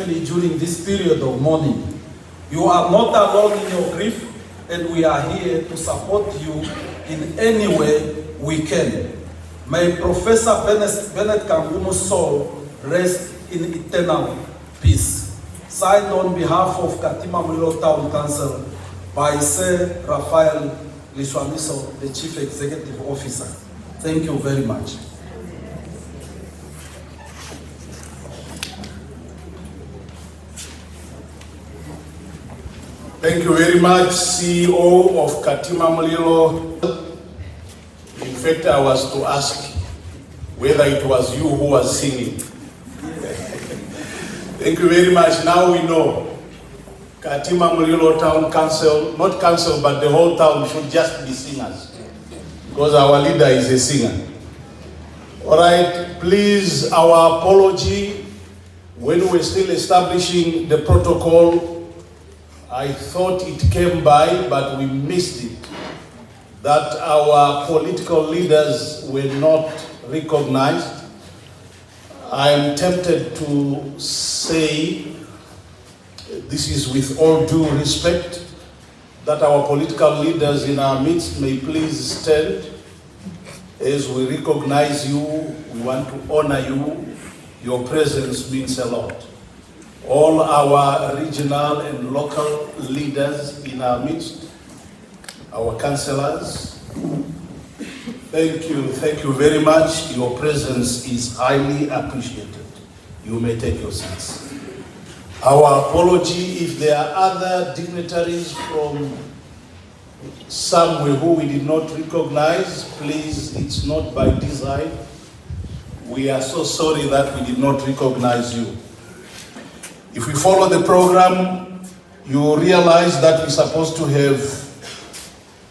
family during this period of mourning. You are not alone in your grief, and we are here to support you in any way we can. May Professor Bennett Kangumu's soul rest in eternal peace. Signed on behalf of Katima Mulilo Town Council by Sir Raphael Lishwamiso, the Chief Executive Officer. Thank you very much. Thank you very much, CEO of Katima Mulilo. In fact, I was to ask whether it was you who was singing. Thank you very much. Now we know Katima Mulilo Town Council, not council, but the whole town should just be singers, because our leader is a singer. All right, please, our apology. When we were still establishing the protocol, I thought it came by, but we missed it, that our political leaders were not recognized. I am tempted to say, this is with all due respect, that our political leaders in our midst may please stand as we recognize you. We want to honor you. Your presence means a lot. All our regional and local leaders in our midst, our councillors, thank you very much. Your presence is highly appreciated. You may take your seats. Our apology if there are other dignitaries from somewhere who we did not recognize. Please, it's not by design. We are so sorry that we did not recognize you. If we follow the program, you will realize that we're supposed to have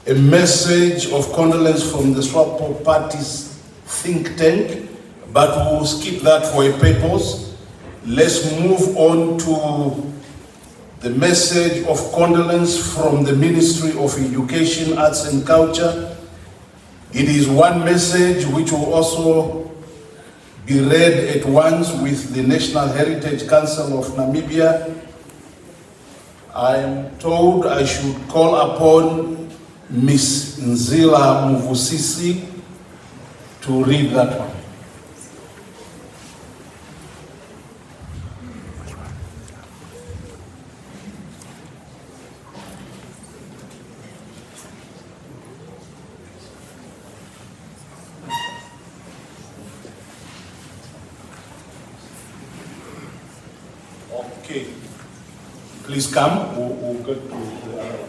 a message of condolence from the SWAPO party's think tank, but we'll skip that for a purpose. Let's move on to the message of condolence from the Ministry of Education, Arts and Culture. It is one message which will also be read at once with the National Heritage Council of Namibia. I am told I should call upon Ms. Nzila Muvusisi to read that one. Okay, please come. We'll go to the other one.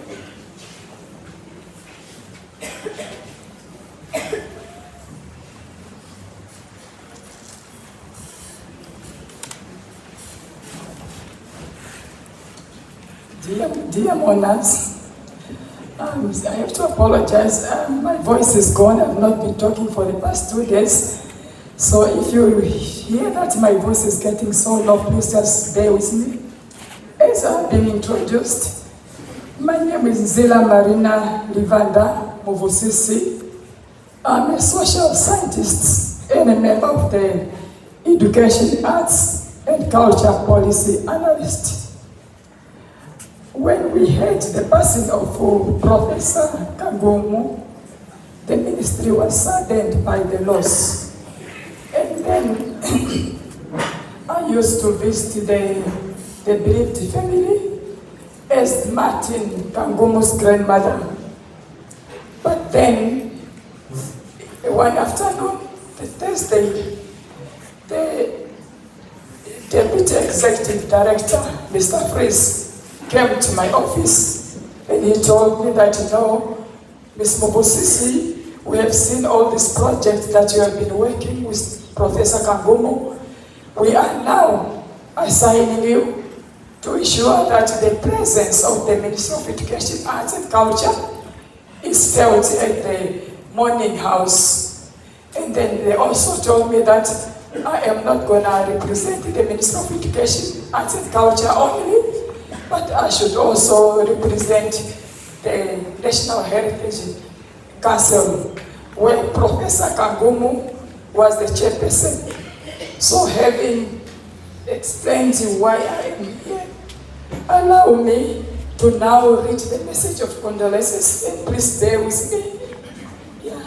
Dear mourners, I have to apologize. My voice is gone. I've not been talking for the past 2 days. So if you hear that my voice is getting so low, please just bear with me. As I've been introduced, my name is Nzila Marina Livanda Muvusisi. I'm a social scientist and a member of the Education, Arts and Culture Policy Analyst. When we heard the passing of Professor Kangumu, the ministry was saddened by the loss. And then I used to visit the bereaved family as Martin Kangumu's grandmother. But then, one afternoon, the Thursday, the Deputy Executive Director, Mr. Fries, came to my office and he told me that, you know, Ms. Muvusisi, we have seen all these projects that you have been working with Professor Kangumu. We are now assigning you to ensure that the presence of the Ministry of Education, Arts and Culture is felt at the mourning house. And then they also told me that I am not going to represent the Ministry of Education, Arts and Culture only, but I should also represent the National Heritage Council, where Professor Kangumu was the chairperson. So having explains why I am here. Allow me to now read the message of condolences, and please bear with me. Yeah.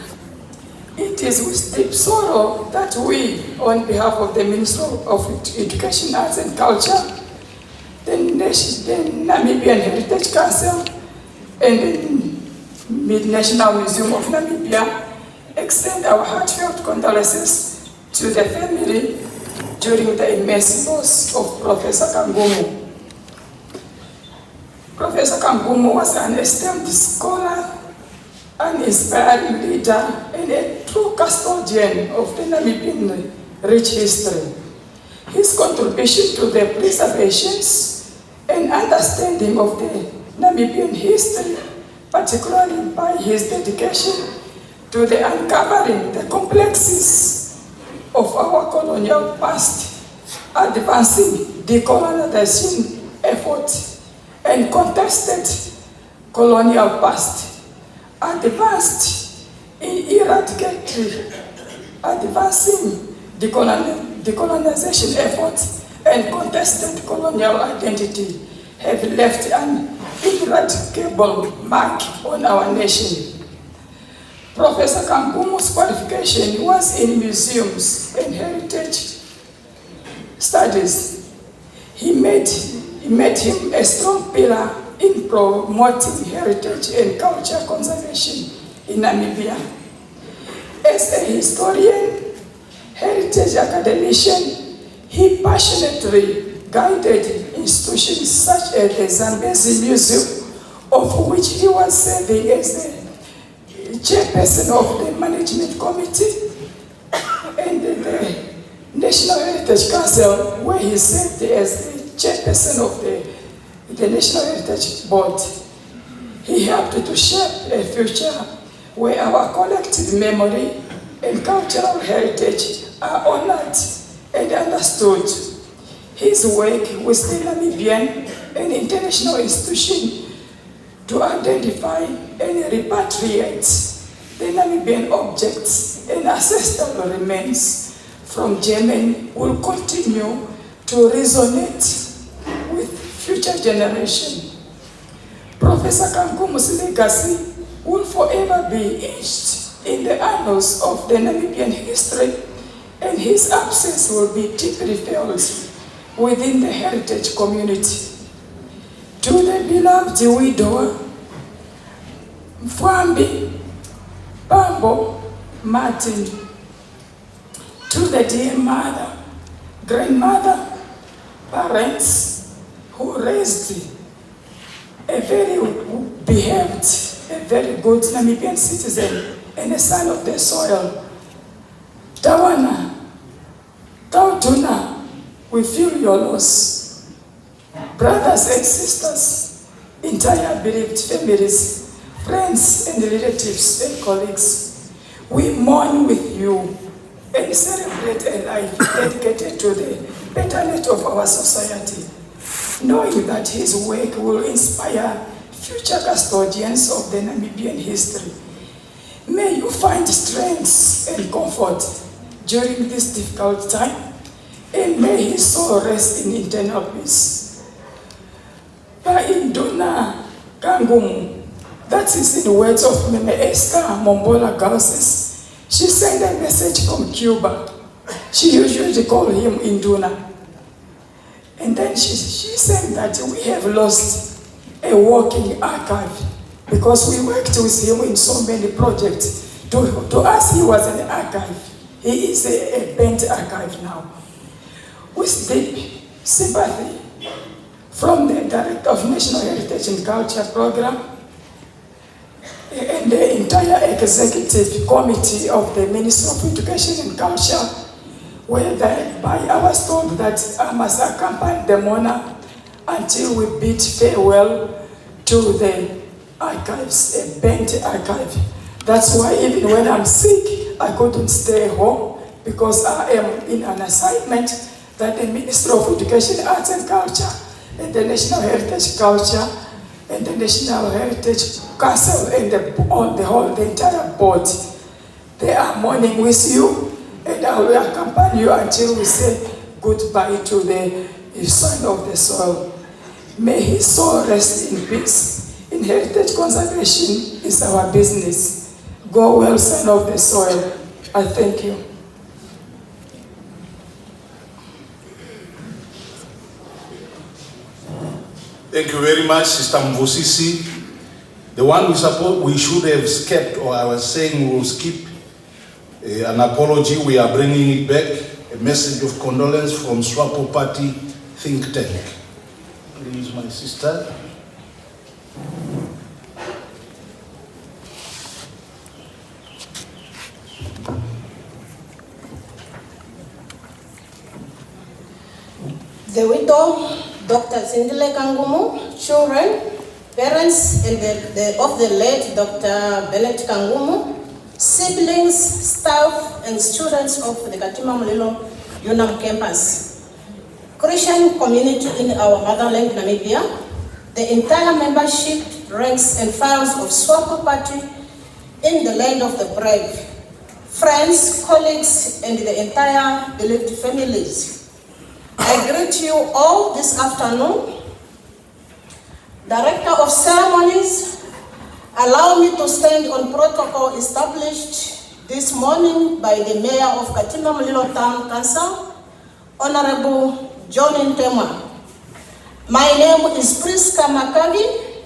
It is with deep sorrow that we, on behalf of the Ministry of Education, Arts and Culture, the Namibian Heritage Council, and the Mid-National Museum of Namibia, extend our heartfelt condolences to the family during the immense loss of Professor Kangumu. Professor Kangumu was an esteemed scholar, an inspiring leader, and a true custodian of the Namibian rich history. His contribution to the preservations and understanding of the Namibian history, particularly by his dedication to the uncovering the complexities of our colonial past, advancing decolonization efforts, and contested colonial past, advanced in advancing decolonization efforts, and contested colonial identity have left an ineradicable mark on our nation. Professor Kangumu's qualification was in museums and heritage studies. He made him a strong pillar in promoting heritage and culture conservation in Namibia. As a historian, heritage academician, he passionately guided institutions such as the Zambezi Museum, of which he was serving as the chairperson of the management committee, and the National Heritage Council, where he served as the chairperson of the National Heritage Board. He helped to shape a future where our collective memory and cultural heritage are honored and understood. His work with the Namibian and international institutions to identify and repatriate the Namibian objects and ancestral remains from Germany will continue to resonate with future generations. Professor Kangumu's legacy will forever be etched in the annals of the Namibian history, and his absence will be deeply felt within the heritage community. To the beloved widower, Mfwambi Bambo Martin, to the dear mother, grandmother, parents who raised a very behaved, a very good Namibian citizen and a son of the soil. Tawana, Tautuna, we feel your loss. Brothers and sisters, entire bereaved families, friends and relatives and colleagues, we mourn with you and celebrate a life dedicated to the betterment of our society, knowing that his work will inspire future custodians of the Namibian history. May you find strength and comfort during this difficult time, and may his soul rest in eternal peace. Induna Kangumu, that is in the words of Meme Esther Mombola Garces. She sent a message from Cuba. She usually called him Induna. And then she said that we have lost a working archive because we worked with him in so many projects. To us, he was an archive. He is a bent archive now. With deep sympathy from the Director of National Heritage and Culture Program and the entire executive committee of the Ministry of Education and Culture, whereby I was told that I must accompany the monarch until we bid farewell to the archives, a bent archive. That's why even when I'm sick, I couldn't stay home because I am in an assignment that the Ministry of Education, Arts and Culture, and the National Heritage Culture, and the National Heritage Council, and the entire board, they are mourning with you, and I will accompany you until we say goodbye to the son of the soil. May his soul rest in peace. In heritage conservation is our business. Go well, son of the soil. I thank you. Thank you very much, Sister Mvusisi. The one we should have skipped, or I was saying we will skip, an apology, we are bringing it back, a message of condolence from SWAPO Party think tank. Please, my sister. The widow, Dr. Bennett Kangumu, children, parents and of the late Dr. Bennett Kangumu, siblings, staff, and students of the Katima Mulilo UNAM campus, Christian community in our motherland Namibia, the entire membership, ranks and files of SWAPO Party in the land of the brave, friends, colleagues, and the entire beloved families. I greet you all this afternoon. Director of Ceremonies, allow me to stand on protocol established this morning by the Mayor of Katima Mulilo Town Council, Honorable John Ntema. My name is Priska Makavi,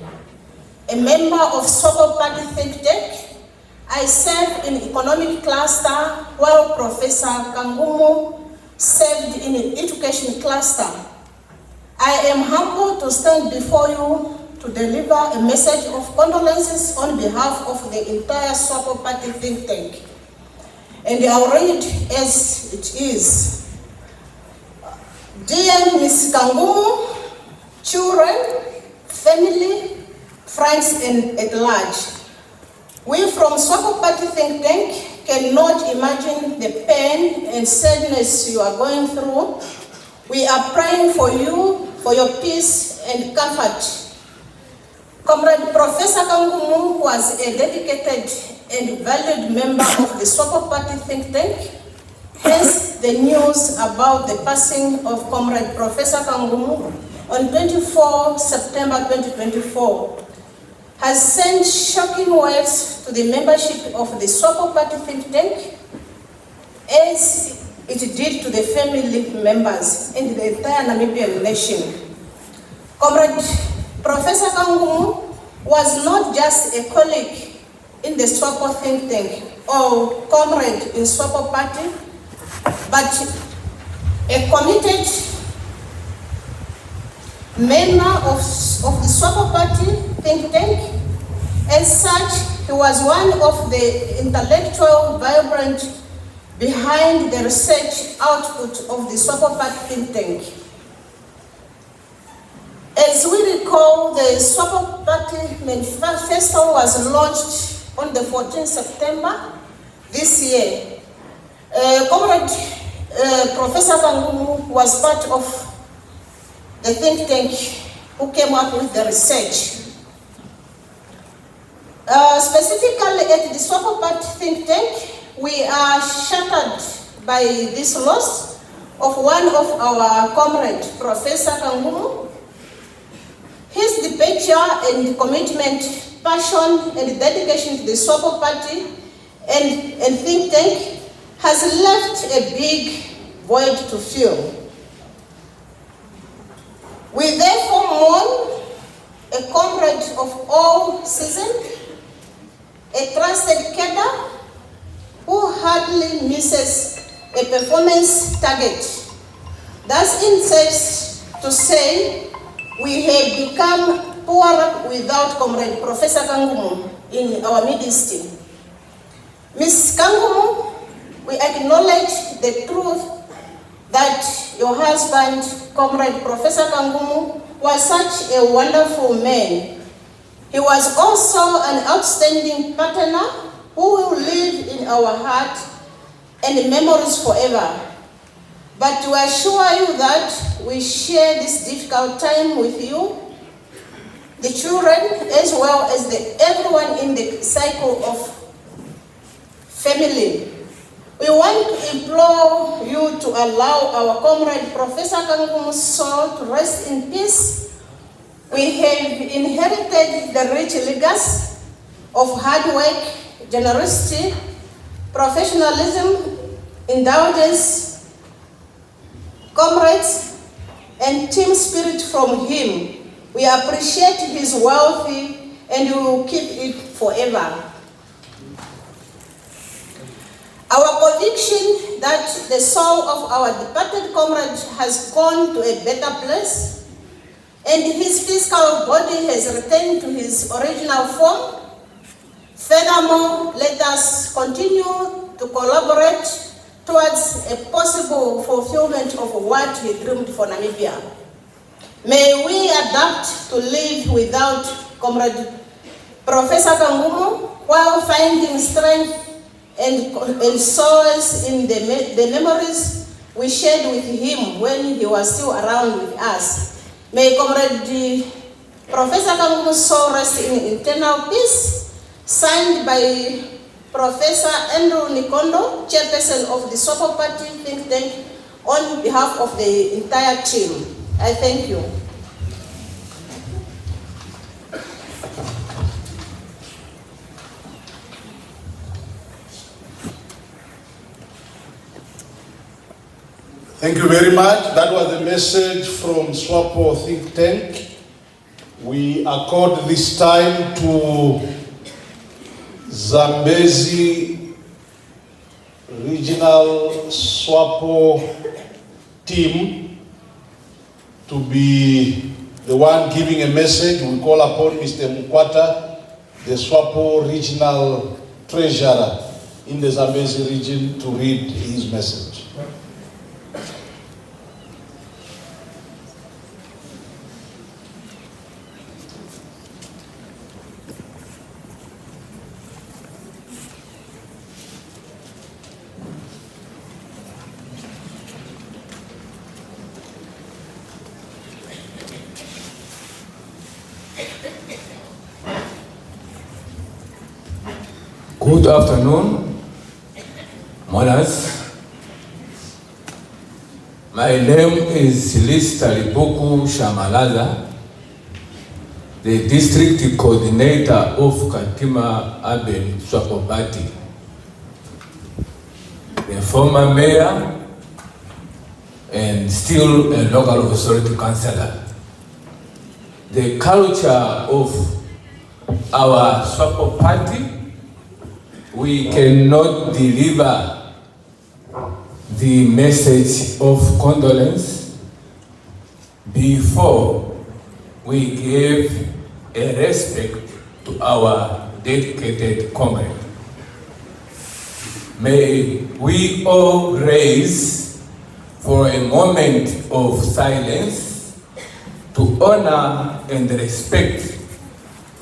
a member of SWAPO Party think tank. I serve in economic cluster while Professor Kangumu served in an education cluster. I am humbled to stand before you to deliver a message of condolences on behalf of the entire SWAPO Party think tank. And I'll read as it is. Dear Ms. Kangumu, children, family, friends, and at large, we from SWAPO Party think tank cannot imagine the pain and sadness you are going through. We are praying for you, for your peace and comfort. Comrade Professor Kangumu was a dedicated and valued member of the SWAPO Party think tank. Hence, the news about the passing of Comrade Professor Kangumu on 24 September 2024 has sent shocking words to the membership of the SWAPO Party think tank, as it did to the family members and the entire Namibian nation. Comrade Professor Kangumu was not just a colleague in the SWAPO think tank or comrade in SWAPO Party, but a committed member of the SWAPO Party think tank. As such, he was one of the intellectual vibrant behind the research output of the SWAPO Party think tank. As we recall, the SWAPO Party manifesto was launched on the 14th September this year. Comrade Professor Kangumu was part of the think tank who came up with the research. Specifically at the SWAPO Party think tank, we are shattered by this loss of one of our comrades, Professor Kangumu. His departure and commitment, passion and dedication to the SWAPO Party and think tank has left a big void to fill. We therefore mourn a comrade of all seasons, a trusted cadre who hardly misses a performance target. Thus, in sense to say, we have become poor without Comrade Professor Kangumu in our midst. Ms. Kangumu, we acknowledge the truth that your husband, Comrade Professor Kangumu, was such a wonderful man. He was also an outstanding partner who will live in our heart and memories forever. But to assure you that we share this difficult time with you, the children, as well as everyone in the cycle of family. We want to implore you to allow our comrade Professor Kangumu's soul to rest in peace. We have inherited the rich legacy of hard work, generosity, professionalism, indulgence, comrades, and team spirit from him. We appreciate his wealth and we will keep it forever. Our conviction that the soul of our departed comrade has gone to a better place and his physical body has returned to his original form. Furthermore, let us continue to collaborate towards a possible fulfillment of what he dreamed for Namibia. May we adapt to live without Comrade Professor Kangumu while finding strength and solace in the memories we shared with him when he was still around with us. May Comrade Professor Kangumu's soul rest in eternal peace. Signed by Professor Andrew Nikondo, chairperson of the SWAPO Party think tank, on behalf of the entire team. I thank you. Thank you very much. That was a message from SWAPO think tank. We accord this time to Zambezi Regional SWAPO team to be the one giving a message. We call upon Mr. Mukwata, the SWAPO Regional Treasurer in the Zambezi region, to read his message. Good afternoon, mothers. My name is Silista Libuku Shamalaza, the district coordinator of Katima Aben SWAPO Party, the former mayor and still a local authority councillor. The culture of our SWAPO Party, we cannot deliver the message of condolence before we give a respect to our dedicated comrade. May we all raise for a moment of silence to honor and respect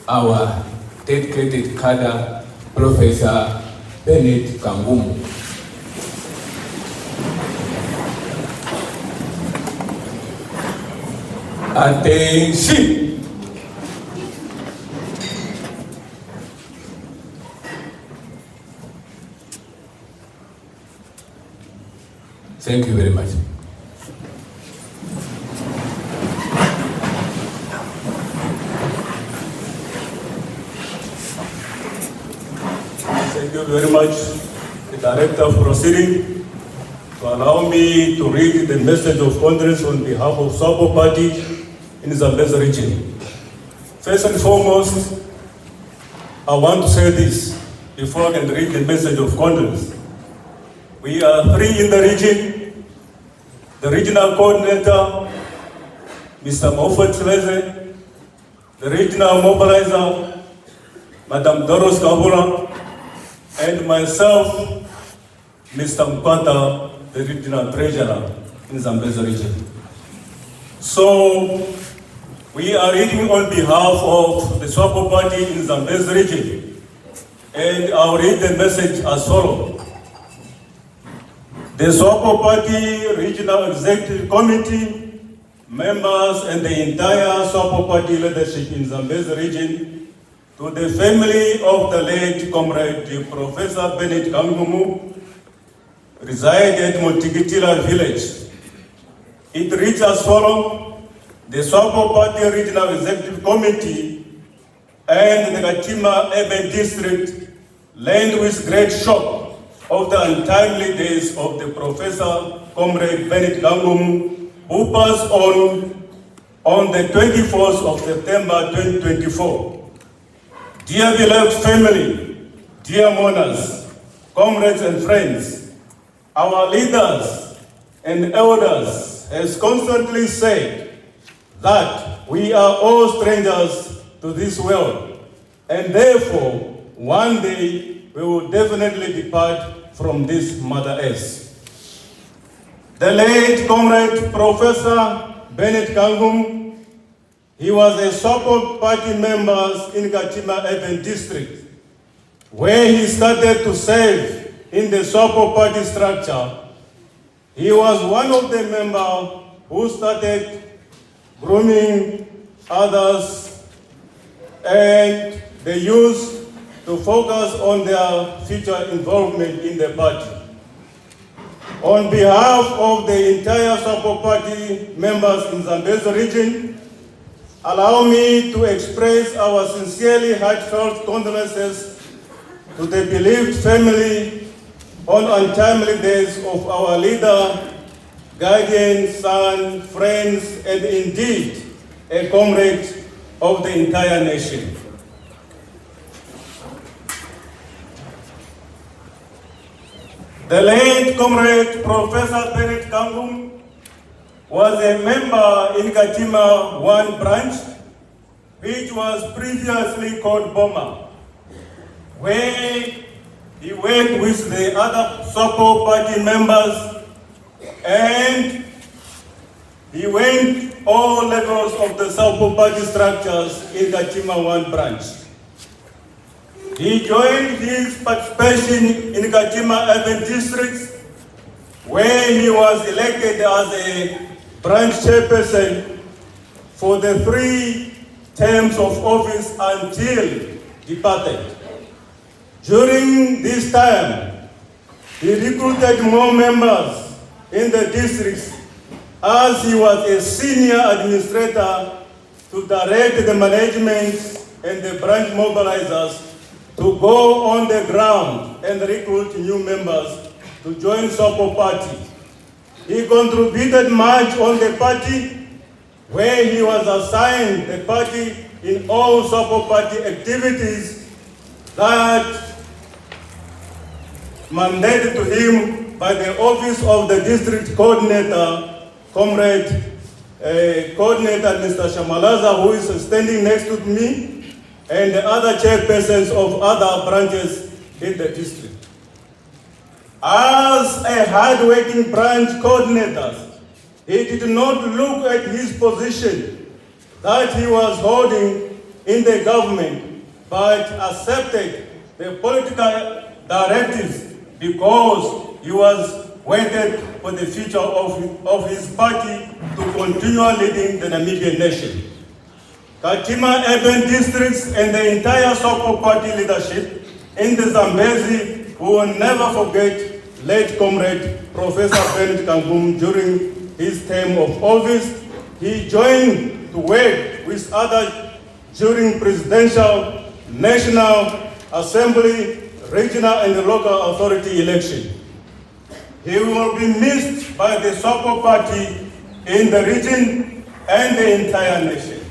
our dedicated cadre, Professor Bennett Kangumu. Attention! Thank you very much. Thank you very much, the Director of Proceeding, to allow me to read the message of condolence on behalf of SWAPO Party in the Zambezi region. First and foremost, I want to say this before I can read the message of condolence. We are three in the region: the regional coordinator, Mr. Moffat Leze, the regional mobilizer, Madam Doros Kabula, and myself, Mr. Mukwata, the regional treasurer in Zambezi region. So, we are reading on behalf of the SWAPO Party in Zambezi region, and I'll read the message as follows. The SWAPO Party Regional Executive Committee, members, and the entire SWAPO Party leadership in Zambezi region, to the family of the late Comrade Professor Bennett Kangumu, reside at Montikitila village. It reads as follows: the SWAPO Party Regional Executive Committee and the Katima Urban District learned with great shock of the untimely days of the Professor Comrade Bennett Kangumu, who passed on the 24th of September 2024. Dear beloved family, dear mourners, comrades and friends, our leaders and elders has constantly said that we are all strangers to this world, and therefore one day we will definitely depart from this Mother Earth. The late Comrade Professor Bennett Kangumu, he was a SWAPO party member in Katima Urban District, where he started to serve in the SWAPO party structure. He was one of the members who started grooming others, and they used to focus on their future involvement in the party. On behalf of the entire SWAPO party members in Zambezi region, allow me to express our sincerely heartfelt condolences to the bereaved family on untimely days of our leader, guardian, son, friends, and indeed a comrade of the entire nation. The late Comrade Professor Bennett Kangumu was a member in Katima 1 branch, which was previously called Boma, where he worked with the other SWAPO party members, and he went all levels of the SWAPO party structures in Katima 1 branch. He joined his participation in Katima Urban District, where he was elected as a branch chairperson for the 3 terms of office until departed. During this time, he recruited more members in the districts as he was a senior administrator to direct the management and the branch mobilizers to go on the ground and recruit new members to join SWAPO party. He contributed much on the party, where he was assigned the party in all SWAPO party activities that mandated to him by the office of the district coordinator, Comrade Coordinator Mr. Shamalaza, who is standing next to me, and the other chairpersons of other branches in the district. As a hard-working branch coordinator, he did not look at his position that he was holding in the government, but accepted the political directives because he was waited for the future of his party to continue leading the Namibian nation. Katima Urban Districts and the entire SWAPO party leadership in the Zambezi will never forget late Comrade Professor Bennett Kangumu during his term of office. He joined to work with others during presidential, national, assembly, regional and local authority election. He will be missed by the SWAPO party in the region and the entire nation.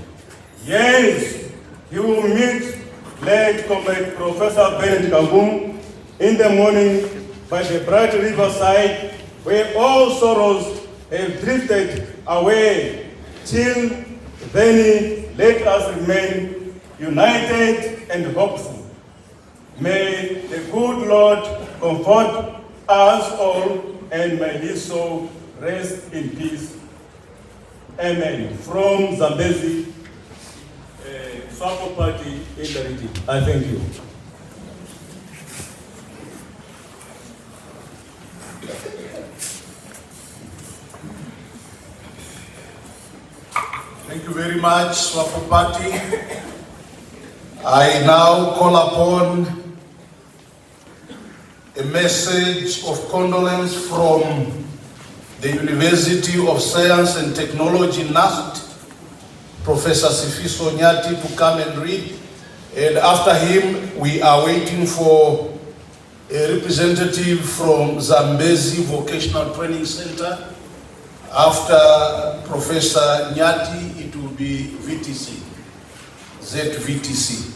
Yes, he will meet late Comrade Professor Bennett Kangumu in the morning by the bright riverside, where all sorrows have drifted away. Till then, let us remain united and hopeful. May the good Lord comfort us all, and may his soul rest in peace. Amen. From Zambezi, SWAPO party in the region. I thank you. Thank you very much, SWAPO party. I now call upon a message of condolence from the University of Science and Technology, NAST, Professor Sifiso Nyati, to come and read. And after him, we are waiting for a representative from Zambezi Vocational Training Center. After Professor Nyati, it will be VTC, ZVTC.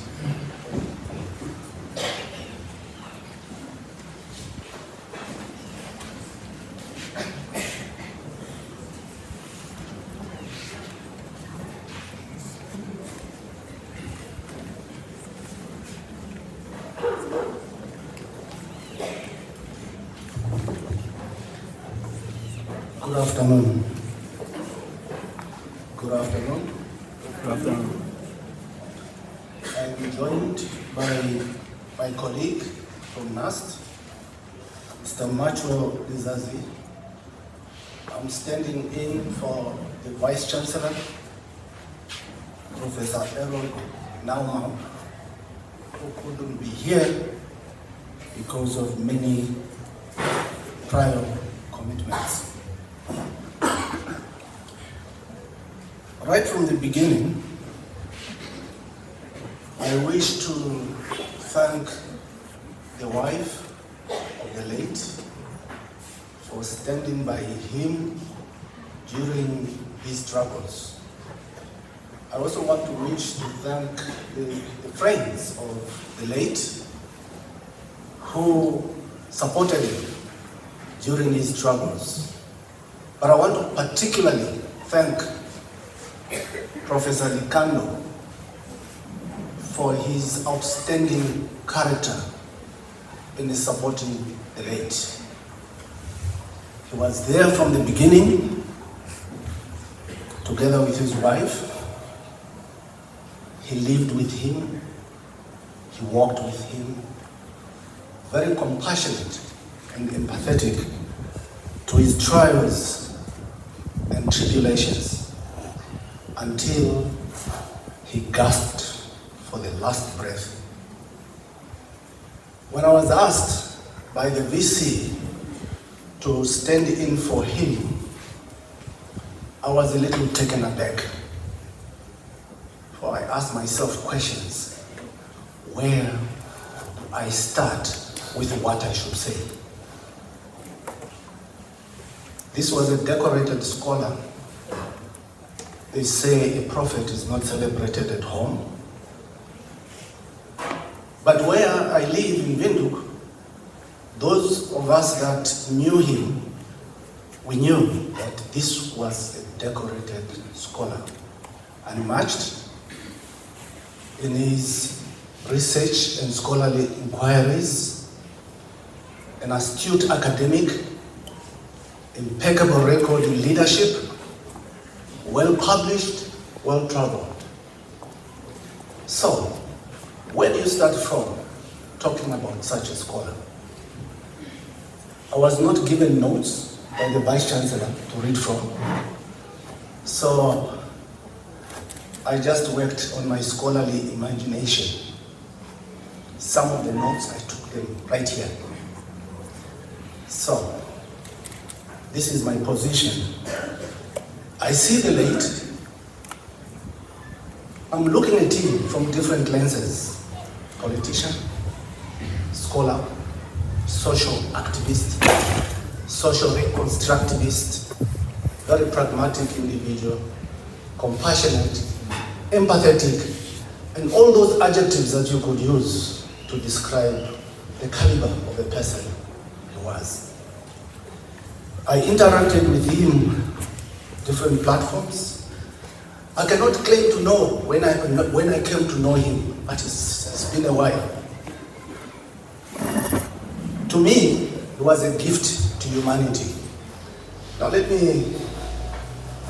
Good afternoon. Good afternoon. Good afternoon. I'm joined by my colleague from NAST, Mr. Macho Lizazi. I'm standing in for the Vice Chancellor, Professor Aaron Nauma, who couldn't be here because of many prior commitments. Right from the beginning, I wish to thank the wife of the late for standing by him during his troubles. I also want to wish to thank the friends of the late who supported him during his troubles. But I want to particularly thank Professor Likando for his outstanding character in supporting the late. He was there from the beginning, together with his wife. He lived with him, he walked with him, very compassionate and empathetic to his trials and tribulations, until he gasped for the last breath. When I was asked by the VC to stand in for him, I was a little taken aback. For I asked myself questions. Where do I start with what I should say? This was a decorated scholar. They say a prophet is not celebrated at home. But where I live in Windhoek, those of us that knew him, we knew that this was a decorated scholar, unmatched in his research and scholarly inquiries, an astute academic, impeccable record in leadership, well-published, well-traveled. So, where do you start from talking about such a scholar? I was not given notes by the Vice Chancellor to read from, so I just worked on my scholarly imagination. Some of the notes, I took them right here. So, this is my position. I see the late. I'm looking at him from different lenses. Politician, scholar, social activist, social reconstructivist, very pragmatic individual, compassionate, empathetic, and all those adjectives that you could use to describe the caliber of the person he was. I interacted with him different platforms. I cannot claim to know when I came to know him, but it's been a while. To me, he was a gift to humanity. Now let me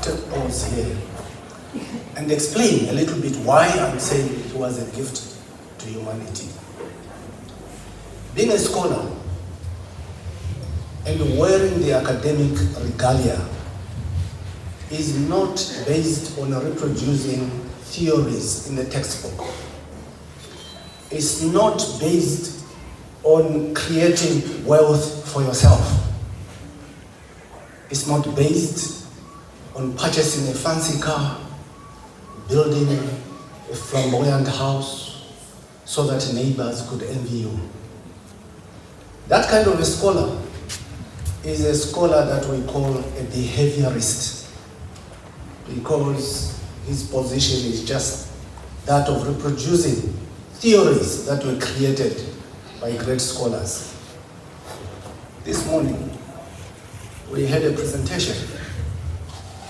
take pause here and explain a little bit why I'm saying he was a gift to humanity. Being a scholar and wearing the academic regalia is not based on reproducing theories in the textbook. It's not based on creating wealth for yourself. It's not based on purchasing a fancy car, building a flamboyant house so that neighbors could envy you. That kind of a scholar is a scholar that we call a behaviorist, because his position is just that of reproducing theories that were created by great scholars. This morning, we had a presentation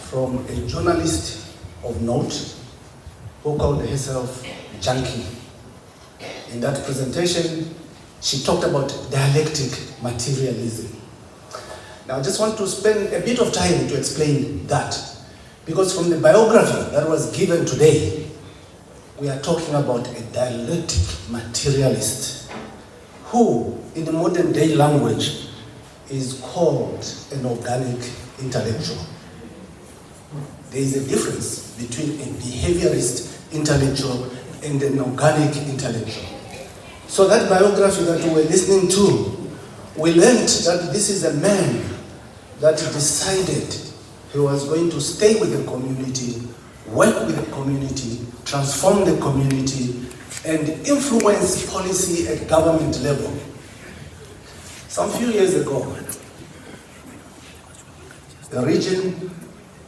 from a journalist of note who called herself Junkie. In that presentation, she talked about dialectic materialism. Now, I just want to spend a bit of time to explain that, because from the biography that was given today, we are talking about a dialectic materialist who, in the modern day language, is called an organic intellectual. There is a difference between a behaviorist intellectual and an organic intellectual. So that biography that we were listening to, we learned that this is a man that decided he was going to stay with the community, work with the community, transform the community, and influence policy at government level. Some few years ago, the region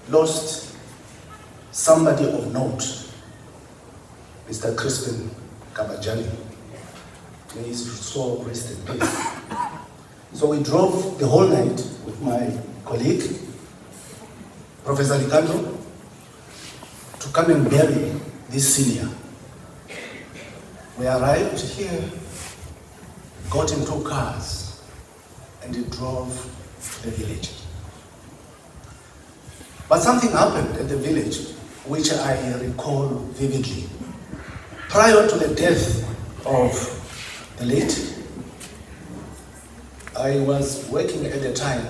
lost somebody of note, Mr. Crispin Kabajani. May his soul rest in peace. So we drove the whole night with my colleague, Professor Likando, to come and bury this senior. We arrived here, got in 2 cars, and he drove to the village. But something happened at the village which I recall vividly. Prior to the death of the late, I was working at the time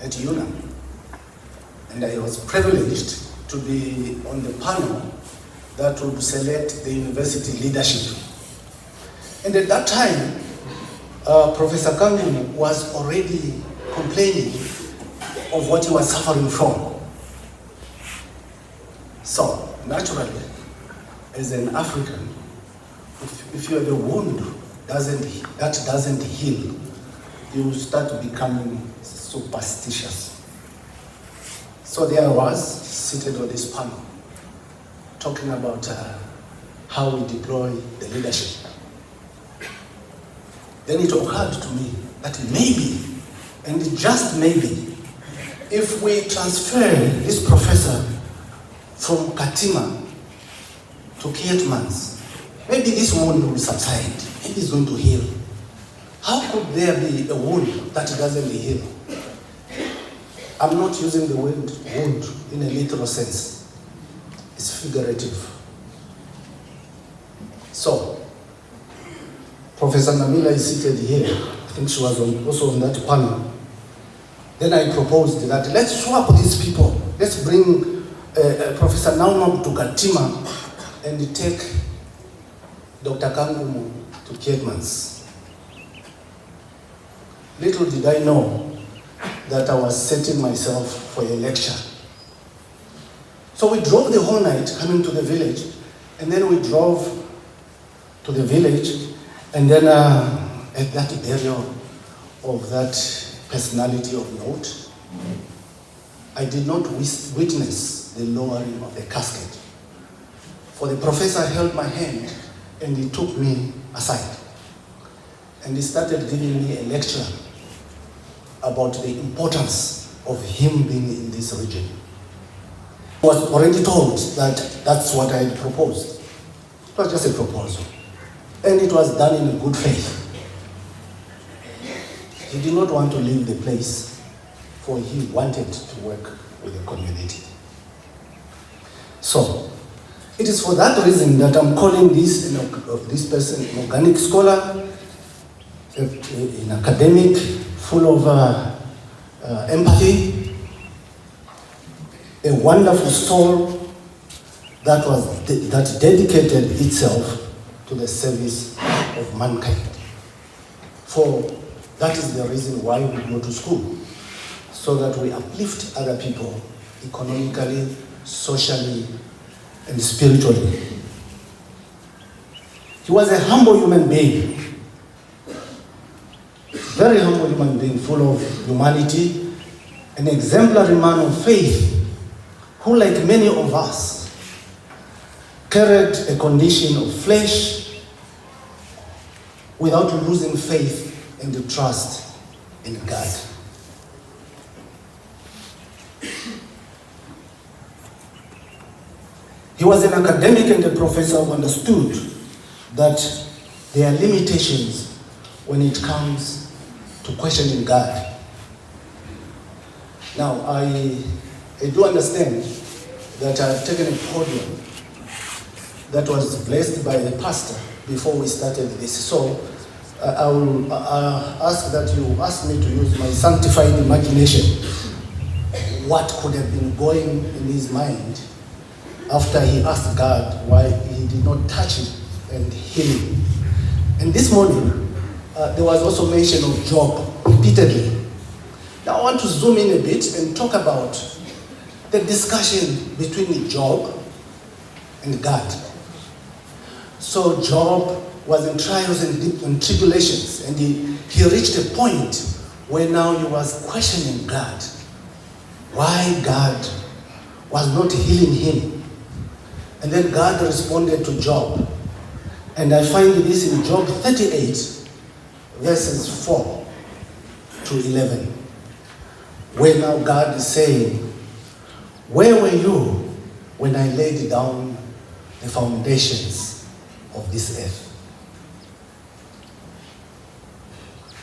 at UNAM, and I was privileged to be on the panel that would select the university leadership. And at that time, Professor Kangumu was already complaining of what he was suffering from. So, naturally, as an African, if you have a wound that doesn't heal, you start becoming superstitious. So there I was, seated on this panel, talking about how we deploy the leadership. Then it occurred to me that maybe, and just maybe, if we transfer this professor from Katima to Kietmans, maybe this wound will subside, maybe it's going to heal. How could there be a wound that doesn't heal? I'm not using the word wound in a literal sense. It's figurative. So, Professor Namila is seated here. I think she was also on that panel. Then I proposed that let's swap these people. Let's bring Professor Naumab to Katima and take Dr. Kangumu to Kietmans. Little did I know that I was setting myself for a lecture. So we drove the whole night coming to the village, and then we drove to the village, and then at that burial of that personality of note, I did not witness the lowering of the casket. For the professor held my hand and he took me aside. And he started giving me a lecture about the importance of him being in this region. I was already told that that's what I had proposed. It was just a proposal. And it was done in good faith. He did not want to leave the place, for he wanted to work with the community. So, it is for that reason that I'm calling this person an organic scholar, an academic, full of empathy, a wonderful soul that dedicated itself to the service of mankind. For that is the reason why we go to school, so that we uplift other people economically, socially, and spiritually. He was a humble human being, very humble human being, full of humanity, an exemplary man of faith, who, like many of us, carried a condition of flesh without losing faith and trust in God. He was an academic and a professor who understood that there are limitations when it comes to questioning God. Now, I do understand that I've taken a podium that was blessed by the pastor before we started this. So I will ask that you ask me to use my sanctified imagination. What could have been going in his mind after he asked God why he did not touch him and heal him? And this morning, there was also mention of Job repeatedly. Now I want to zoom in a bit and talk about the discussion between Job and God. So Job was in trials and tribulations, and he reached a point where now he was questioning God, why God was not healing him. And then God responded to Job. And I find this in Job 38, verses 4 to 11, where now God is saying, where were you when I laid down the foundations of this earth?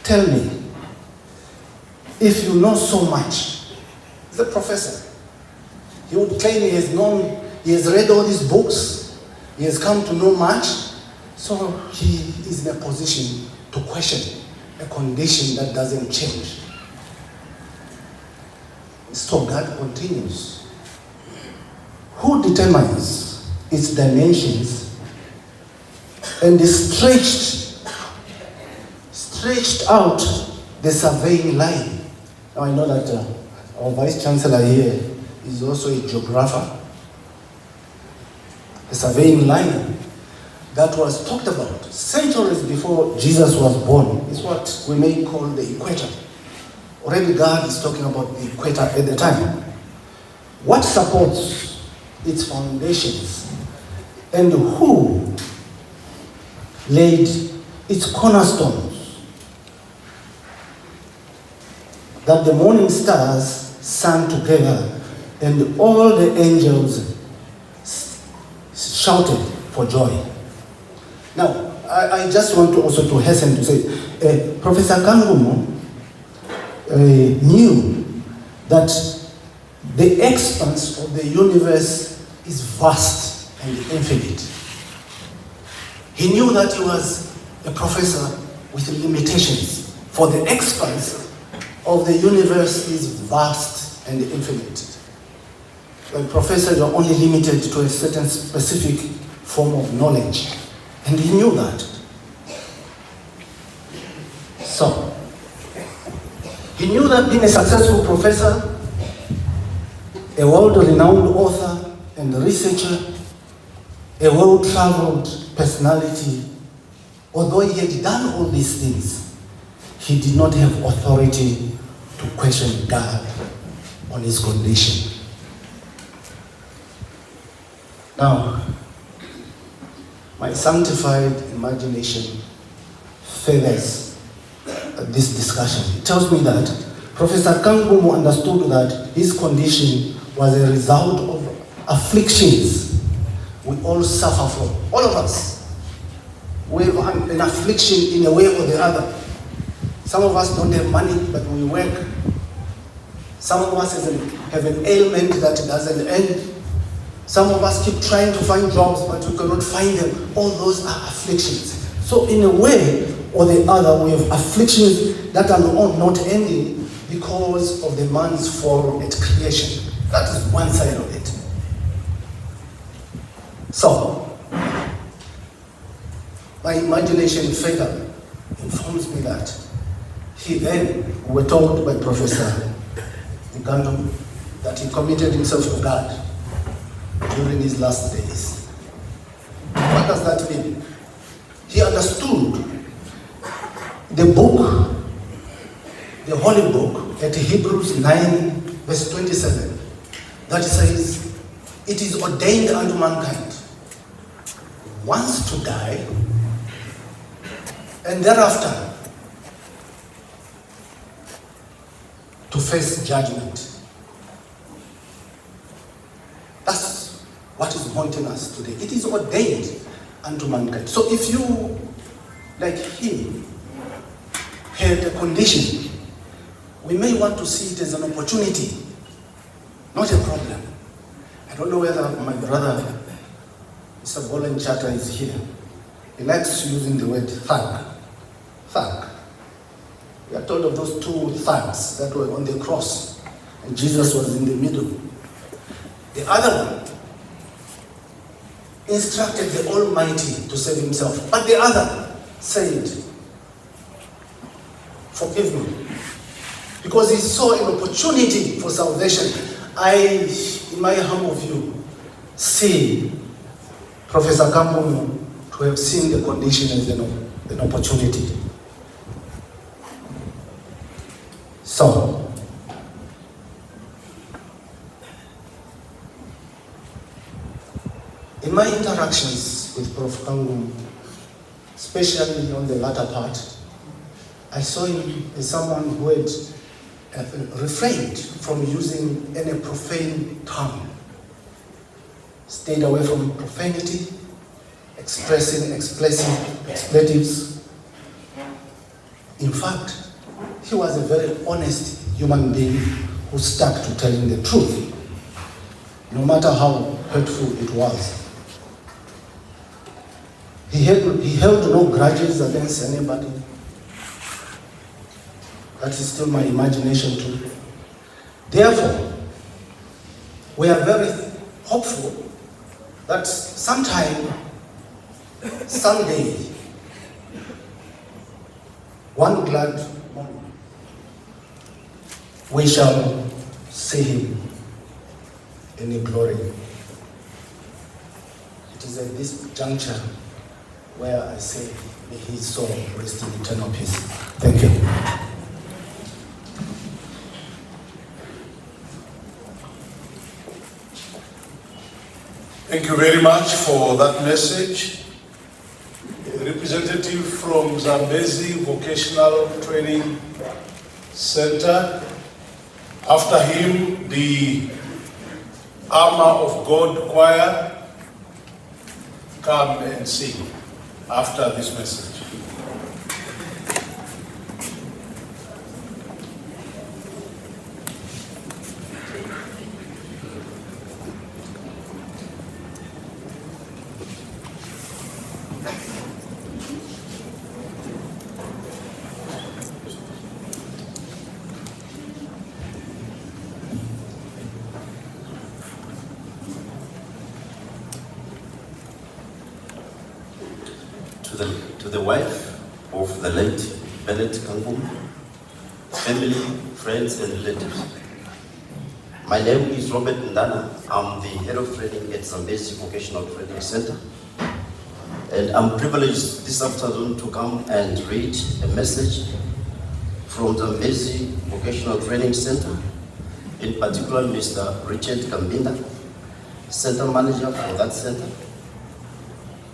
Tell me, if you know so much. He's a professor. He would claim he has read all these books, he has come to know much, so he is in a position to question a condition that doesn't change. So God continues. Who determines its dimensions and stretched out the surveying line? Now I know that our Vice Chancellor here is also a geographer. The surveying line that was talked about centuries before Jesus was born is what we may call the equator. Already God is talking about the equator at the time. What supports its foundations and who laid its cornerstones, that the morning stars sang together and all the angels shouted for joy. Now, I just want to also to hasten to say, Professor Kangumu knew that the expanse of the universe is vast and infinite. He knew that he was a professor with limitations, for the expanse of the universe is vast and infinite. But professors are only limited to a certain specific form of knowledge, and he knew that. So, he knew that being a successful professor, a world-renowned author and researcher, a well-traveled personality, although he had done all these things, he did not have authority to question God on his condition. Now, my sanctified imagination favors this discussion. It tells me that Professor Kangumu understood that his condition was a result of afflictions we all suffer from. All of us. We have an affliction in a way or the other. Some of us don't have money, but we work. Some of us have an ailment that doesn't end. Some of us keep trying to find jobs, but we cannot find them. All those are afflictions. So in a way or the other, we have afflictions that are not ending because of the man's fall at creation. That is one side of it. So, my imagination favored informs me that he then, we were told by Professor Kangumu that he committed himself to God during his last days. What does that mean? He understood the book, the holy book, at Hebrews 9, verse 27, that says, it is ordained unto mankind once to die, and thereafter to face judgment. That's what is haunting us today. It is ordained unto mankind. So if you, like him, had a condition, we may want to see it as an opportunity, not a problem. I don't know whether my brother, Mr. Bolen Chatter, is here. He likes using the word thug. Thug. We are told of those two thugs that were on the cross, and Jesus was in the middle. The other one instructed the Almighty to save himself, but the other said, forgive me, because he saw an opportunity for salvation. I, in my humble view, see Professor Kangumu to have seen the condition as an opportunity. So, in my interactions with Prof. Kangumu, especially on the latter part, I saw him as someone who had refrained from using any profane tongue, stayed away from profanity, expressing expletives. In fact, he was a very honest human being who stuck to telling the truth, no matter how hurtful it was. He held no grudges against anybody. That is still my imagination too. Therefore, we are very hopeful that sometime, someday, one glad morning, we shall see him in glory. It is at this juncture where I say, may his soul rest in eternal peace. Thank you. Thank you very much for that message. A representative from Zambezi Vocational Training Center. After him, the Armor of God Choir come and sing after this message. To the wife of the late Bennett Kangumu, family, friends, and relatives. My name is Robert Ndana. I'm the head of training at Zambezi Vocational Training Center. And I'm privileged this afternoon to come and read a message from Zambezi Vocational Training Center, in particular Mr. Richard Kambinda, center manager for that center,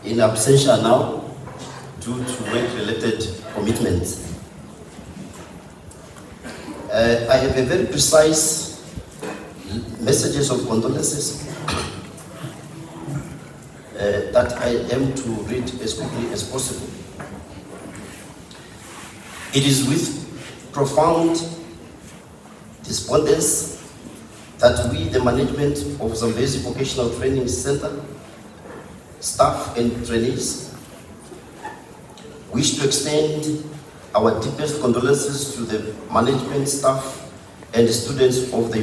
in absentia now, due to work-related commitments. I have a very precise messages of condolences that I am to read as quickly as possible. It is with profound despondence that we, the management of Zambezi Vocational Training Center, staff and trainees, wish to extend our deepest condolences to the management, staff, and students of the